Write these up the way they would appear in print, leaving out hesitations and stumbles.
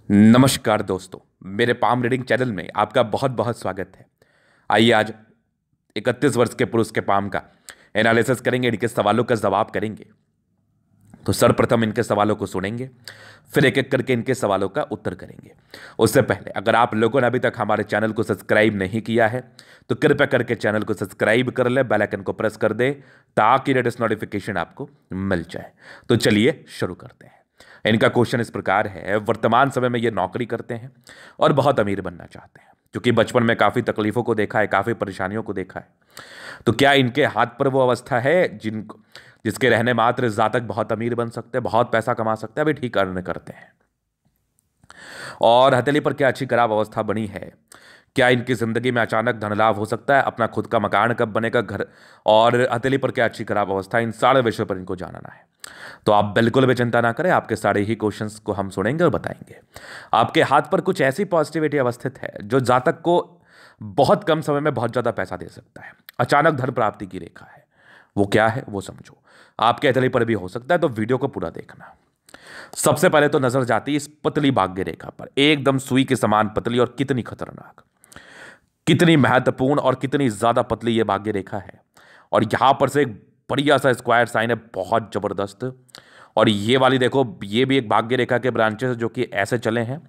नमस्कार दोस्तों, मेरे पाम रीडिंग चैनल में आपका बहुत बहुत स्वागत है। आइए आज 31 वर्ष के पुरुष के पाम का एनालिसिस करेंगे, इनके सवालों का जवाब करेंगे। तो सर्वप्रथम इनके सवालों को सुनेंगे, फिर एक एक करके इनके सवालों का उत्तर करेंगे। उससे पहले अगर आप लोगों ने अभी तक हमारे चैनल को सब्सक्राइब नहीं किया है तो कृपया करके चैनल को सब्सक्राइब कर ले, बेल आइकन को प्रेस कर दे ताकि लेटेस्ट नोटिफिकेशन आपको मिल जाए। तो चलिए शुरू करते हैं। इनका क्वेश्चन इस प्रकार है, वर्तमान समय में ये नौकरी करते हैं और बहुत अमीर बनना चाहते हैं, क्योंकि बचपन में काफ़ी तकलीफों को देखा है, काफ़ी परेशानियों को देखा है। तो क्या इनके हाथ पर वो अवस्था है जिसके रहने मात्र जातक बहुत अमीर बन सकते हैं, बहुत पैसा कमा सकते हैं, अभी ठीक अर्न करते हैं? और हथेली पर क्या अच्छी खराब अवस्था बनी है? क्या इनकी जिंदगी में अचानक धन लाभ हो सकता है? अपना खुद का मकान कब बनेगा? घर और हथेली पर क्या अच्छी खराब अवस्था? इन सारे विषयों पर इनको जानना है। तो आप बिल्कुल भी चिंता ना करें, आपके सारे ही क्वेश्चंस को हम सुनेंगे और बताएंगे। आपके हाथ पर कुछ ऐसी पॉजिटिविटी अवस्थित है जो जातक को बहुत कम समय में बहुत ज्यादा पैसा दे सकता है। अचानक धन प्राप्ति की रेखा है। वो क्या है वो समझो। आपके हथेली पर भी हो सकता है, तो वीडियो को पूरा देखना। सबसे पहले तो नजर जाती है इस पतली भाग्य रेखा पर, एकदम सुई के समान पतली, और कितनी खतरनाक, कितनी महत्वपूर्ण और कितनी ज्यादा पतली ये भाग्य रेखा है। और यहां पर से एक बढ़िया सा स्क्वायर साइन है, बहुत जबरदस्त। और ये वाली देखो, ये भी एक भाग्य रेखा के ब्रांचेस जो कि ऐसे चले हैं,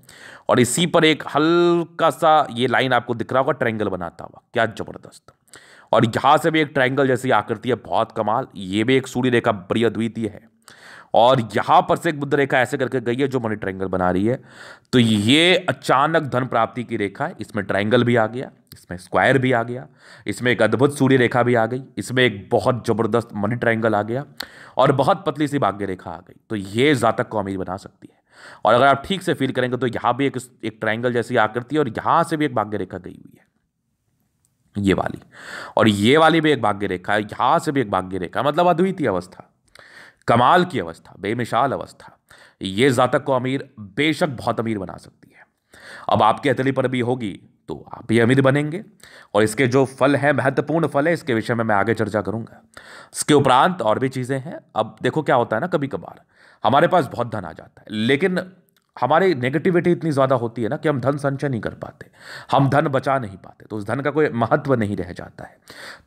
और इसी पर एक हल्का सा ये लाइन आपको दिख रहा होगा ट्रायंगल बनाता हुआ, क्या जबरदस्त। और यहां से भी एक ट्रायंगल जैसी आकृति है, बहुत कमाल। ये भी एक सूर्य रेखा बड़ी अद्वितीय है। और यहां पर से एक बुध रेखा ऐसे करके गई है जो मनी ट्रायंगल बना रही है। तो ये अचानक धन प्राप्ति की रेखा है। इसमें ट्रायंगल भी आ गया, इसमें स्क्वायर भी आ गया, इसमें एक अद्भुत सूर्य रेखा भी आ गई, इसमें एक बहुत जबरदस्त मनी ट्रायंगल आ गया, और बहुत पतली सी भाग्य रेखा आ गई। तो ये जातक को अमीर बना सकती है। और अगर आप ठीक से फील करेंगे तो यहां भी एक ट्रायंगल जैसी आकृति है, और यहां से भी एक भाग्य रेखा गई हुई है, ये वाली। और ये वाली भी एक भाग्य रेखा है, यहां से भी एक भाग्य रेखा, मतलब अद्वितीय अवस्था, कमाल की अवस्था, बेमिसाल अवस्था। ये जातक को अमीर, बेशक बहुत अमीर बना सकती है। अब आपके हथेली पर भी होगी तो आप भी अमीर बनेंगे। और इसके जो फल है, महत्वपूर्ण फल है, इसके विषय में मैं आगे चर्चा करूंगा। इसके उपरांत और भी चीजें हैं। अब देखो क्या होता है ना, कभी कभार हमारे पास बहुत धन आ जाता है, लेकिन हमारी नेगेटिविटी इतनी ज्यादा होती है ना कि हम धन संचय नहीं कर पाते, हम धन बचा नहीं पाते, तो उस धन का कोई महत्व नहीं रह जाता है।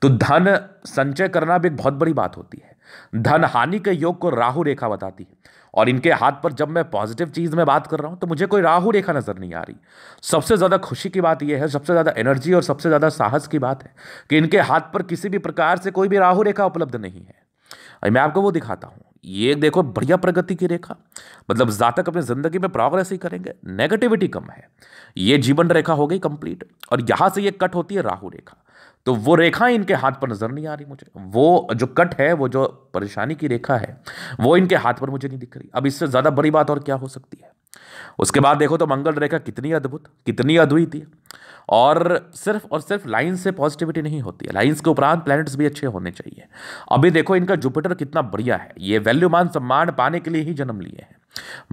तो धन संचय करना भी एक बहुत बड़ी बात होती है। धन हानि के योग को राहु रेखा बताती है। और इनके हाथ पर जब मैं पॉजिटिव चीज में बात कर रहा हूं तो मुझे कोई राहु रेखा नजर नहीं आ रही। सबसे ज्यादा खुशी की बात यह है, सबसे ज्यादा एनर्जी और सबसे ज्यादा साहस की बात है कि इनके हाथ पर किसी भी प्रकार से कोई भी राहु रेखा उपलब्ध नहीं है। और मैं आपको वो दिखाता हूं, ये देखो बढ़िया प्रगति की रेखा, मतलब जातक अपनी जिंदगी में प्रोग्रेस ही करेंगे, नेगेटिविटी कम है। ये जीवन रेखा हो गई कंप्लीट, और यहां से ये कट होती है राहु रेखा। तो वो रेखा इनके हाथ पर नजर नहीं आ रही मुझे, वो जो कट है, वो जो परेशानी की रेखा है, वो इनके हाथ पर मुझे नहीं दिख रही। अब इससे ज्यादा बड़ी बात और क्या हो सकती है? उसके बाद देखो तो मंगल रेखा कितनी अद्भुत, कितनी अद्वितीय। और सिर्फ लाइन से पॉजिटिविटी नहीं होती है, लाइंस के उपरांत प्लैनेट्स भी अच्छे होने चाहिए। अभी देखो इनका जुपिटर कितना बढ़िया है, ये वैल्यू मान सम्मान पाने के लिए ही जन्म लिए हैं।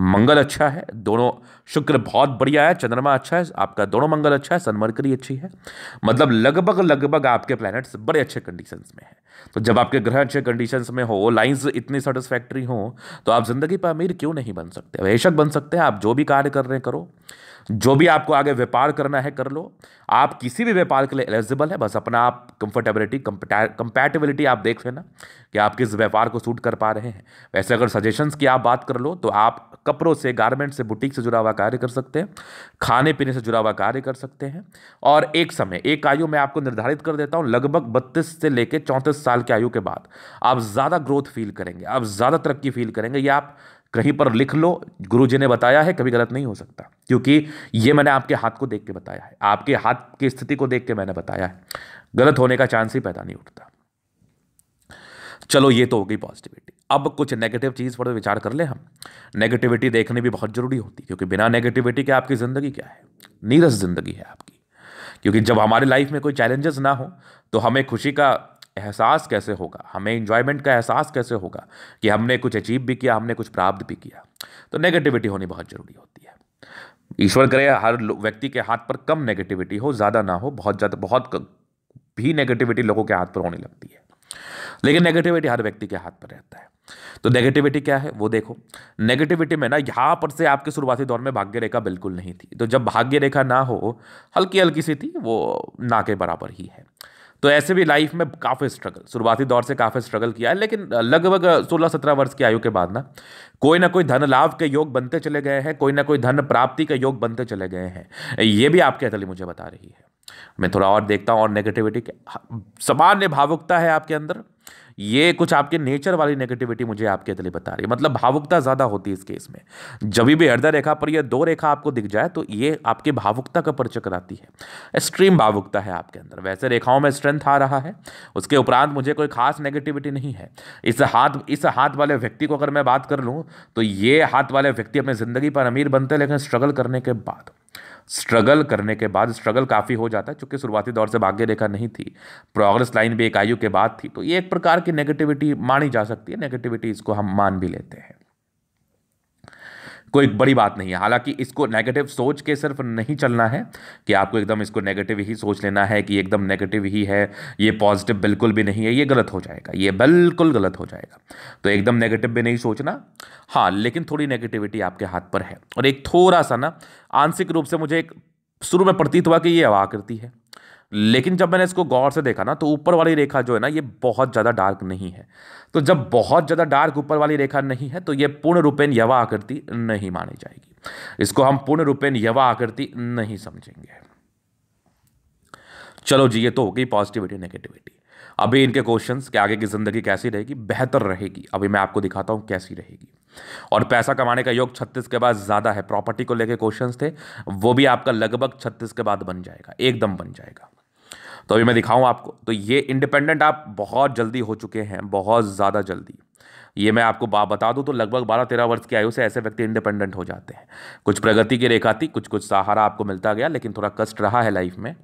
मंगल अच्छा है, दोनों, शुक्र बहुत बढ़िया है, चंद्रमा अच्छा है आपका, दोनों मंगल अच्छा है, सन मरकरी अच्छी है। मतलब लगभग लगभग आपके प्लैनेट्स बड़े अच्छे कंडीशंस में हैं। तो जब आपके ग्रह अच्छे कंडीशंस में हो, लाइंस इतनी सेटिस्फैक्टरी हो, तो आप जिंदगी पर अमीर क्यों नहीं बन सकते? बेशक बन सकते हैं। आप जो भी कार्य कर रहे हैं करो, जो भी आपको आगे व्यापार करना है कर लो। आप किसी भी व्यापार के लिए एलिजिबल है, बस अपना आप कंफर्टेबिलिटी, कंपैटिबिलिटी आप देख लेना कि आप किस व्यापार को सूट कर पा रहे हैं। वैसे अगर सजेशंस की आप बात कर लो तो आप कपड़ों से, गारमेंट से, बुटीक से जुड़ा हुआ कार्य कर सकते हैं, खाने पीने से जुड़ा हुआ कार्य कर सकते हैं। और एक समय, एक आयु में आपको निर्धारित कर देता हूं, लगभग 32 से लेकर 34 साल की आयु के बाद आप ज्यादा ग्रोथ फील करेंगे, आप ज्यादा तरक्की फील करेंगे। ये आप कहीं पर लिख लो, गुरुजी ने बताया है, कभी गलत नहीं हो सकता, क्योंकि ये मैंने आपके हाथ को देख के बताया है, आपके हाथ की स्थिति को देख के मैंने बताया है। गलत होने का चांस ही पैदा नहीं उठता। चलो ये तो हो गई पॉजिटिविटी। अब कुछ नेगेटिव चीज पर विचार कर ले हम। नेगेटिविटी देखनी भी बहुत जरूरी होती है, क्योंकि बिना नेगेटिविटी के आपकी जिंदगी क्या है? नीरस जिंदगी है आपकी। क्योंकि जब हमारी लाइफ में कोई चैलेंजेस ना हो तो हमें खुशी का एहसास कैसे होगा, हमें इंजॉयमेंट का एहसास कैसे होगा कि हमने कुछ अचीव भी किया, हमने कुछ प्राप्त भी किया? तो नेगेटिविटी होनी बहुत जरूरी होती है। ईश्वर करे हर व्यक्ति के हाथ पर कम नेगेटिविटी हो, ज्यादा ना हो, बहुत ज्यादा, भी नेगेटिविटी लोगों के हाथ पर होने लगती है, लेकिन नेगेटिविटी हर व्यक्ति के हाथ पर रहता है। तो नेगेटिविटी क्या है वो देखो। नेगेटिविटी में ना यहाँ पर से आपके शुरुआती दौर में भाग्य रेखा बिल्कुल नहीं थी, तो जब भाग्य रेखा ना हो, हल्की हल्की सी थी, वो ना के बराबर ही है। तो ऐसे भी लाइफ में काफ़ी स्ट्रगल, शुरुआती दौर से काफ़ी स्ट्रगल किया है, लेकिन लगभग 16-17 वर्ष की आयु के बाद ना कोई धन लाभ के योग बनते चले गए हैं, कोई ना कोई धन प्राप्ति के योग बनते चले गए हैं। ये भी आपके अतली मुझे बता रही है। मैं थोड़ा और देखता हूँ, और नेगेटिविटी के सामान्य भावुकता है आपके अंदर, ये कुछ आपके नेचर वाली नेगेटिविटी मुझे आपके अतली बता रही है। मतलब भावुकता ज़्यादा होती है इस केस में। जब भी हृदय रेखा पर ये 2 रेखा आपको दिख जाए तो ये आपकी भावुकता का परिचय कराती है। एक्सट्रीम भावुकता है आपके अंदर। वैसे रेखाओं में स्ट्रेंथ आ रहा है, उसके उपरांत मुझे कोई खास नेगेटिविटी नहीं है। इस हाथ वाले व्यक्ति को अगर मैं बात कर लूँ तो ये हाथ वाले व्यक्ति अपनी ज़िंदगी पर अमीर बनते हैं, लेकिन स्ट्रगल काफ़ी हो जाता है, चूंकि शुरुआती दौर से भाग्य रेखा नहीं थी, प्रोग्रेस लाइन भी एक आयु के बाद थी, तो ये एक प्रकार की नेगेटिविटी मानी जा सकती है। नेगेटिविटी इसको हम मान भी लेते हैं, कोई बड़ी बात नहीं है। हालांकि इसको नेगेटिव सोच के सिर्फ नहीं चलना है कि आपको एकदम इसको नेगेटिव ही सोच लेना है कि एकदम नेगेटिव ही है, ये पॉजिटिव बिल्कुल भी नहीं है, ये गलत हो जाएगा, ये बिल्कुल गलत हो जाएगा। तो एकदम नेगेटिव भी नहीं सोचना, हाँ, लेकिन थोड़ी नेगेटिविटी आपके हाथ पर है। और एक थोड़ा सा ना आंशिक रूप से मुझे एक शुरू में प्रतीत हुआ कि ये हवा आकृति है, लेकिन जब मैंने इसको गौर से देखा ना तो ऊपर वाली रेखा जो है ना ये बहुत ज़्यादा डार्क नहीं है। तो जब बहुत ज़्यादा डार्क ऊपर वाली रेखा नहीं है तो ये पूर्ण रूपेण यवा आकृति नहीं मानी जाएगी, इसको हम पूर्ण रूपेण यवा आकृति नहीं समझेंगे। चलो जी, ये तो हो गई पॉजिटिविटी नेगेटिविटी। अभी इनके क्वेश्चंस कि आगे की जिंदगी कैसी रहेगी, बेहतर रहेगी, अभी मैं आपको दिखाता हूं कैसी रहेगी। और पैसा कमाने का योग 36 के बाद ज़्यादा है। प्रॉपर्टी को लेके क्वेश्चंस थे, वो भी आपका लगभग 36 के बाद बन जाएगा, एकदम बन जाएगा। तो अभी मैं दिखाऊं आपको, तो ये इंडिपेंडेंट आप बहुत जल्दी हो चुके हैं, बहुत ज़्यादा जल्दी। ये मैं आपको बता दूं तो लगभग 12-13 वर्ष की आयु से ऐसे व्यक्ति इंडिपेंडेंट हो जाते हैं। कुछ प्रगति की रेखा थी, कुछ कुछ सहारा आपको मिलता गया, लेकिन थोड़ा कष्ट रहा है लाइफ में।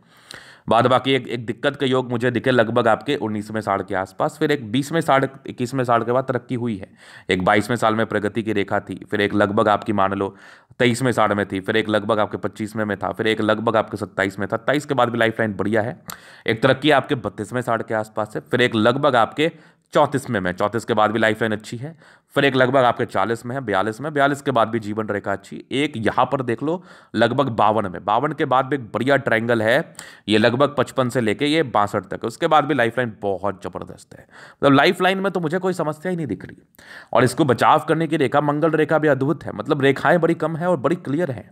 बाद बाकी एक दिक्कत के योग मुझे दिखे लगभग आपके 19वें साल के आसपास, फिर एक 20वें साल 21वें साल के बाद तरक्की हुई है। एक 22वें साल में प्रगति की रेखा थी, फिर एक लगभग आपकी मान लो 23वें साल में थी, फिर एक लगभग आपके 25वें में था, फिर एक लगभग आपके 27 में था। 23 के बाद भी लाइफ लाइन बढ़िया है। एक तरक्की आपके 32वें साल के आसपास है, फिर एक लगभग आपके 34वें में, 34 के बाद भी लाइफ लाइन अच्छी है, फिर एक लगभग आपके 40 में है, 42 में, 42 के बाद भी जीवन रेखा अच्छी। एक यहाँ पर देख लो लगभग 52 में, 52 के बाद भी एक बढ़िया ट्रायंगल है, ये लगभग 55 से लेके ये 62 तक है, उसके बाद भी लाइफ लाइन बहुत जबरदस्त है। मतलब लाइफ लाइन में तो मुझे कोई समस्या ही नहीं दिख रही। और इसको बचाव करने की रेखा मंगल रेखा भी अद्भुत है। मतलब रेखाएं बड़ी कम है और बड़ी क्लियर है,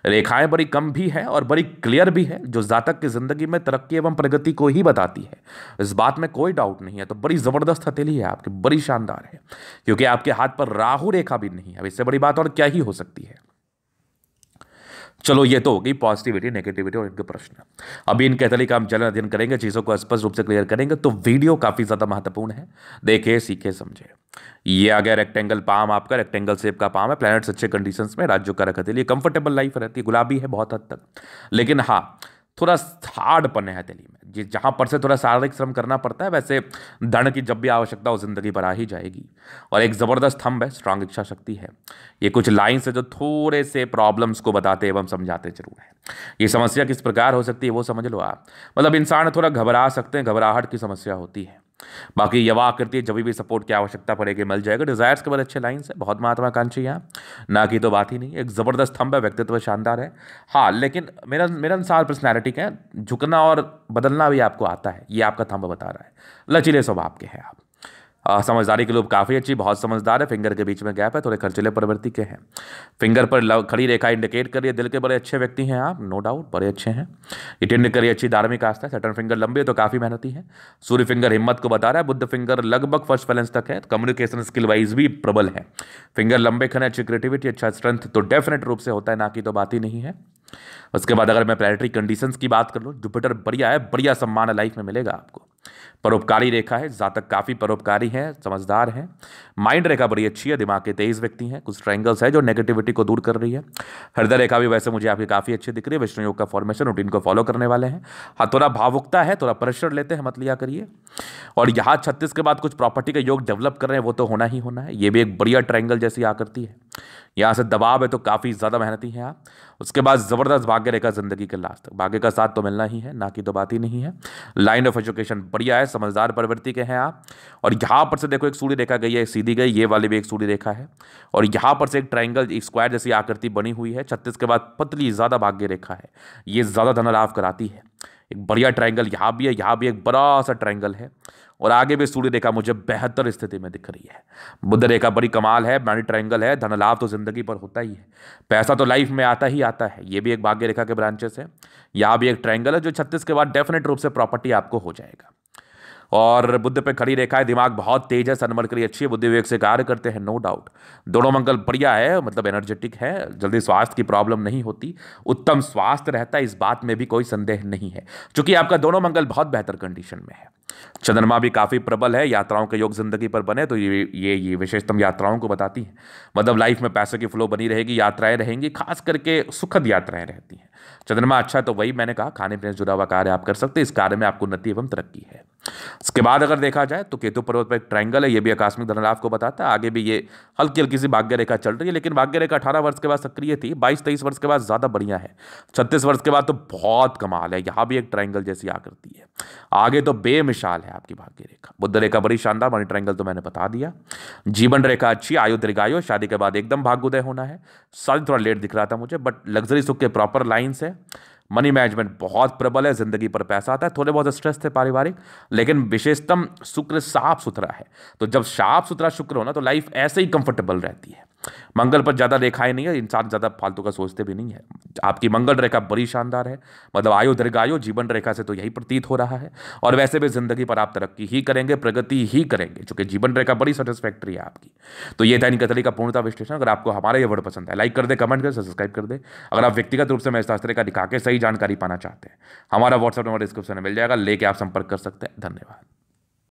रेखाएं बड़ी कम भी है और बड़ी क्लियर भी है, जो जातक की जिंदगी में तरक्की एवं प्रगति को ही बताती है। इस बात में कोई डाउट नहीं है। तो बड़ी जबरदस्त हथेली है आपकी, बड़ी शानदार है, क्योंकि आपके हाथ पर राहु रेखा भी नहीं है। अब इससे बड़ी बात और क्या ही हो सकती है। चलो, ये तो हो गई पॉजिटिविटी नेगेटिविटी और इनके प्रश्न। अभी इनके अतली का हम जलन अध्ययन करेंगे, चीज़ों को स्पष्ट रूप से क्लियर करेंगे। तो वीडियो काफ़ी ज़्यादा महत्वपूर्ण है, देखे सीखे समझे। ये आ गया रेक्टेंगल पाम, आपका रेक्टेंगल शेप का पाम है। प्लैनेट्स अच्छे कंडीशंस में, राज्यों का रखते कंफर्टेबल लाइफ रहती है, गुलाबी है बहुत हद तक, लेकिन हाँ थोड़ा हार्डपन है हथेली में, जहाँ पर से थोड़ा शारीरिक श्रम करना पड़ता है। वैसे धन की जब भी आवश्यकता हो जिंदगी पर आ ही जाएगी। और एक ज़बरदस्त थंब है, स्ट्रांग इच्छा शक्ति है। ये कुछ लाइन्स है जो थोड़े से प्रॉब्लम्स को बताते एवं समझाते जरूर है। ये समस्या किस प्रकार हो सकती है वो समझ लो आप। मतलब इंसान थोड़ा घबरा सकते हैं, घबराहट की समस्या होती है। बाकी यवा आकृति जब भी सपोर्ट की आवश्यकता पड़ेगी मिल जाएगा। डिजायर्स के बड़े अच्छे लाइन्स है, बहुत महत्वाकांक्षी यहाँ ना की तो बात ही नहीं। एक जबरदस्त थंब है, व्यक्तित्व शानदार है। हाँ, लेकिन मेरा अनुसार पर्सनैलिटी का झुकना और बदलना भी आपको आता है, ये आपका थंब बता रहा है। लचीले स्वभाव के हैं आप। समझदारी के लोग काफ़ी अच्छी, बहुत समझदार है। फिंगर के बीच में गैप है, थोड़े खर्चीले प्रवृत्ति के हैं। फिंगर पर खड़ी रेखा इंडिकेट कर रही है दिल के बड़े अच्छे व्यक्ति हैं आप, नो डाउट बड़े अच्छे हैं। इटेंड करिए अच्छी धार्मिक आस्था है। सैटर्न फिंगर लंबी है तो काफ़ी मेहनती है। सूर्य फिंगर हिम्मत को बता रहा है। बुध फिंगर लगभग फर्स्ट बैलेंस तक है, कम्युनिकेशन स्किल वाइज भी प्रबल है। फिंगर लंबे खने, अच्छी क्रिएटिविटी, अच्छा स्ट्रेंथ तो डेफिनेट रूप से होता है, ना की तो बात ही नहीं है। उसके बाद अगर मैं प्लैनेटरी कंडीशंस की बात कर लूँ, जुपिटर बढ़िया है, बढ़िया सम्मान लाइफ में मिलेगा आपको। परोपकारी रेखा है, जातक काफ़ी परोपकारी है, समझदार है। माइंड रेखा बड़ी अच्छी है, दिमाग के तेज व्यक्ति हैं। कुछ ट्रायंगल्स है जो नेगेटिविटी को दूर कर रही है। हृदय रेखा भी वैसे मुझे आपकी काफ़ी अच्छी दिख रही है। विष्णु योग का फॉर्मेशन, रूटीन को फॉलो करने वाले हैं। हाँ, थोड़ा भावुकता है, थोड़ा प्रेशर लेते हैं, मत लिया करिए। और यहाँ 36 के बाद कुछ प्रॉपर्टी का योग डेवलप कर रहे हैं, वो तो होना ही होना है। ये भी एक बढ़िया ट्रायंगल जैसी आकृति है। यहाँ से दबाव है तो काफ़ी ज़्यादा मेहनती हैं आप। उसके बाद ज़बरदस्त भाग्य रेखा जिंदगी के लास्ट तक, भाग्य का साथ तो मिलना ही है, ना की तो बात ही नहीं है। लाइन ऑफ एजुकेशन बढ़िया है, समझदार प्रवृत्ति के हैं आप। और यहाँ पर से देखो एक सूर्य रेखा गई है सीधी गई, ये वाली भी एक सूर्य रेखा है। और यहाँ पर से एक ट्राइंगल, एक स्क्वायर जैसी आकृति बनी हुई है 36 के बाद, पतली ज़्यादा भाग्य रेखा है, ये ज़्यादा धन लाभ कराती है। एक बढ़िया ट्राइंगल यहाँ भी है, यहाँ भी एक बड़ा सा ट्राइंगल है। और आगे भी सूर्य रेखा मुझे बेहतर स्थिति में दिख रही है। बुध रेखा बड़ी कमाल है, बड़ी ट्राइंगल है। धन लाभ तो जिंदगी पर होता ही है, पैसा तो लाइफ में आता ही आता है। ये भी एक भाग्य रेखा के ब्रांचेस है। यहाँ भी एक ट्राइंगल है जो 36 के बाद डेफिनेट रूप से प्रॉपर्टी आपको हो जाएगा। और बुध पे खड़ी रेखा है, दिमाग बहुत तेज है, सन्मरकरी अच्छी है, बुद्धि विवेक से कार्य करते हैं, नो डाउट। दोनों मंगल बढ़िया है, मतलब एनर्जेटिक है, जल्दी स्वास्थ्य की प्रॉब्लम नहीं होती, उत्तम स्वास्थ्य रहता है, इस बात में भी कोई संदेह नहीं है, क्योंकि आपका दोनों मंगल बहुत बेहतर कंडीशन में है। चंद्रमा भी काफी प्रबल है, यात्राओं के योग जिंदगी पर बने तो ये विशेषतम यात्राओं को बताती है। मतलब लाइफ में पैसे की फ्लो बनी रहेगी, यात्राएं रहेंगी, खास करके सुखद यात्राएं रहती हैं। चंद्रमा अच्छा है तो वही मैंने कहा, खाने पीने से जुड़ा हुआ कार्य आप कर सकते हैं, इस कार्य में आपको उन्नति एवं तरक्की है। इसके बाद अगर देखा जाए तो केतु पर्वत पर एक ट्राइंगल है, ये भी आकस्मिक धन लाभ को बताता है। आगे भी ये हल्की हल्की सी भाग्य रेखा चल रही है, लेकिन भाग्य रेखा 18 वर्ष के बाद सक्रिय थी, 22-23 वर्ष के बाद ज्यादा बढ़िया है, 36 वर्ष के बाद तो बहुत कमाल है। यहाँ भी एक ट्राइंगल जैसी आकृति है, आगे तो बेमिसाल है आपकी भाग्य रेखा। बुध रेखा बड़ी शानदार, मनी ट्राइंगल तो मैंने बता दिया। जीवन रेखा अच्छी, आयु दीर्घायु, शादी के बाद एकदम भाग्योदय होना है। शादी थोड़ा लेट दिख रहा था मुझे, बट लग्जरी सुख के प्रॉपर लाइन्स है। मनी मैनेजमेंट बहुत प्रबल है, जिंदगी पर पैसा आता है, थोड़े बहुत स्ट्रेस थे पारिवारिक, लेकिन विशेषतम शुक्र साफ सुथरा है। तो जब साफ सुथरा शुक्र हो ना तो लाइफ ऐसे ही कंफर्टेबल रहती है। मंगल पर ज्यादा रेखाएं नहीं है, इंसान ज्यादा फालतू का सोचते भी नहीं है। आपकी मंगल रेखा बड़ी शानदार है, मतलब आयु दीर्घायु, जीवन रेखा से तो यही प्रतीत हो रहा है। और वैसे भी जिंदगी पर आप तरक्की ही करेंगे, प्रगति ही करेंगे, क्योंकि जीवन रेखा बड़ी सेटिस्फैक्ट्री है आपकी। तो ये था इन कथली का पूर्णता विश्लेषण। अगर आपको हमारा ये वर्ड पसंद है, लाइक कर दे, कमेंट कर, सब्सक्राइब कर दे। अगर आप व्यक्तिगत रूप से मैं शास्त्र का दिखा के सही जानकारी पाना चाहते हैं, हमारा व्हाट्सएप नंबर डिस्क्रिप्शन में मिल जाएगा, लेके आप संपर्क कर सकते हैं। धन्यवाद।